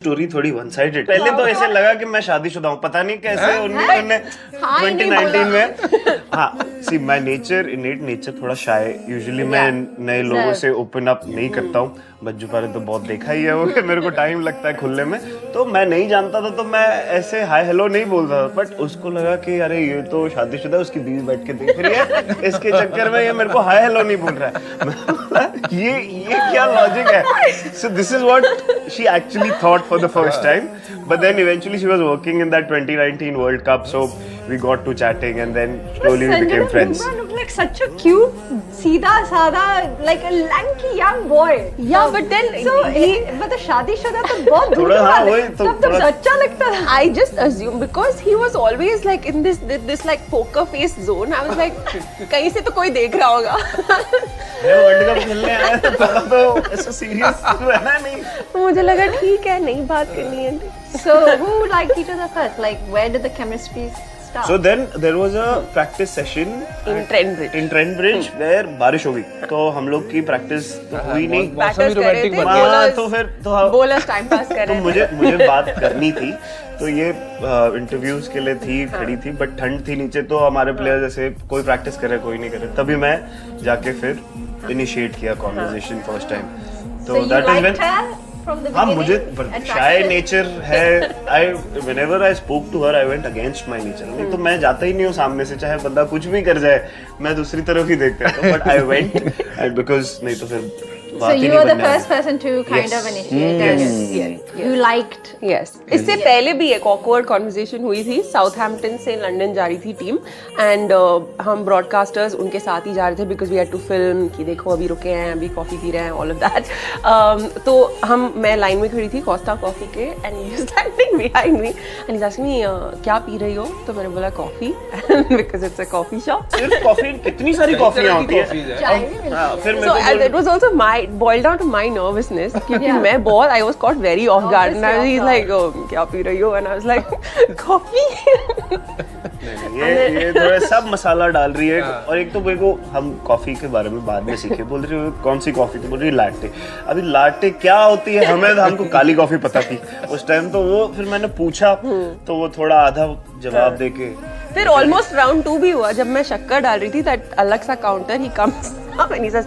Story थोड़ी one sided. पहले तो ऐसे लगा कि मैं शादीशुदा हूँ, पता नहीं कैसे उन्होंने 2019 में सी माय नेचर इनेट नेचर थोड़ा शाय। यूजुअली मैं नए लोगों से ओपन अप नहीं करता हूँ। बज्जू पारे तो बहुत देखा ही है वो कि मेरे को टाइम लगता है खुलने में। तो मैं नहीं जानता था तो मैं ऐसे हाय हेलो नहीं बोलता था, बट उसको लगा कि अरे ये तो शादीशुदा है, उसकी बीवी बैठ के देख रही है, इसके चक्कर में ये मेरे को हाय हेलो नहीं बोल रहा है। ये क्या लॉजिक है? So this is what she actually thought for the first time, but then eventually she was working in that 2019 World Cup, so we got to chatting and then slowly we became friends. Sanjana looked like such a cute, seeda sada, like a lanky young boy. Yeah, but then So मतलब शादीशुदा तो बहुत दूर थोड़ा की हाँ बात है। वही तो तब थोड़ा अच्छा लगता था। I just assumed because he was always like in this like poker face zone. I was like कहीं से तो कोई देख रहा होगा। वर्ल्ड कप खेलने आया था, थोड़ा तो ऐसा सीरियस रहना नहीं। तो मुझे लगा ठीक है नहीं बात करनी है। So who liked each other first? Like where did the chemistry start? So then there was a practice session In Trent Bridge. in Trent Bridge where बारिश हो गई, तो हम लोग की प्रैक्टिस तो हुई नहीं। Batters कर रहे थे, हाँ, bowlers- तो फिर तो bowlers time pass कर तो रहे थे। मुझे बात करनी थी, तो ये इंटरव्यूज के लिए थी खड़ी थी, बट ठंड थी नीचे, तो हमारे प्लेयर जैसे कोई प्रैक्टिस करे कोई नहीं करे, तभी मैं जाके फिर इनिशिएट किया कॉन्वर्सेशन फर्स्ट टाइम। So तो you that is liked her from the हाँ beginning? मुझे Attractive? शाय नेचर है। I whenever I spoke to her I went against my nature. नहीं तो मैं जाता ही नहीं हूँ सामने से, चाहे बंदा कुछ भी कर जाए, मैं दूसरी तरफ ही देखता हूँ, बट आई वेंट बिकॉज नहीं तो फिर So बात ही you नहीं were the बनने first वाली। person to kind Yes. of initiate it. You liked. Yes. इससे पहले भी एक awkward conversation हुई थी। साउथहैम्पटन से लंदन जा रही थी टीम एंड हम ब्रॉडकास्टर्स उनके साथ ही जा रहे थे because we had to film कि देखो अभी रुके हैं, अभी कॉफी पी रहे हैं, ऑल ऑफ दैट। तो मैं लाइन में खड़ी थी कोस्टा कॉफी के and he was standing behind me and he asked me क्या पी रही हो, तो मैंने बोला coffee because it's a coffee shop. सिर्फ कॉफी कितनी सारी कॉफियाँ होती है। चाय भी मिलती हाँ, फिर So मेरे को it was also boiled down to my nervousness क्योंकि Yeah. मैं बहुत I was caught very off guard and Obviously he's off like oh, क्या पी रही हो and I was like coffee. ये थोड़ा सब मसाला डाल रही है। और एक तो मेरे को हम कॉफी के बारे में बाद में सीखे, बोल रही हो कौन सी कॉफी, तो बोल रही लाटे। अभी लाटे क्या होती है, हमको काली कॉफी पता थी उस टाइम, तो वो फिर मैंने पूछा तो वो थोड़ा आधा जवाब देके फिर ऑलमोस्ट राउंड 2 भी हुआ जब मैं शक्कर डाल रही थी दैट अलग सा counter he comes up and he says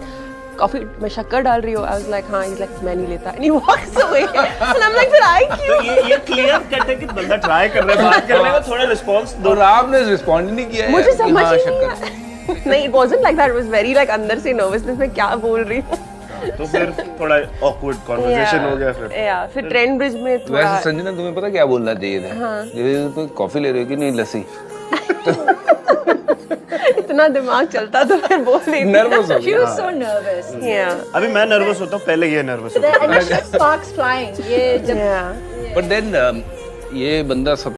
coffee में शक्कर डाल रही हो। आई वाज लाइक हाँ, ही इज लाइक मैं नहीं लेता and he walks away and I am like फिर आई क्यों। तो ये क्लियर कट है कि बंदा ट्राई कर रहा है बात करने का, थोड़ा रिस्पांस दो। और आपने रिस्पॉन्ड नहीं किया है मुझे कि समझ हाँ, ही शक्कर। नहीं आया। नहीं, it wasn't like that. It was very like अंदर से नर्वसनेस में क्या बोल रही हूँ। तो फिर थोड़ा ऑकवर्ड कन्वर्सेशन हो गया फिर। फिर ट्रेंट ब्रिज में थोड़ा वैसे संजना तुम्हें पता क्या बोलना चाहिए था? ये तो कॉफी ले रहे हो कि नहीं लस्सी? इतना दिमाग चलता तो फिर बोल रही थी। नर्वस हो She गई। was so nervous. Yeah. अभी मैं नर्वस होता हूँ, पहले ये नर्वस The होता है। initial sparks flying. ये जब Yeah. बट देन ये बंदा सब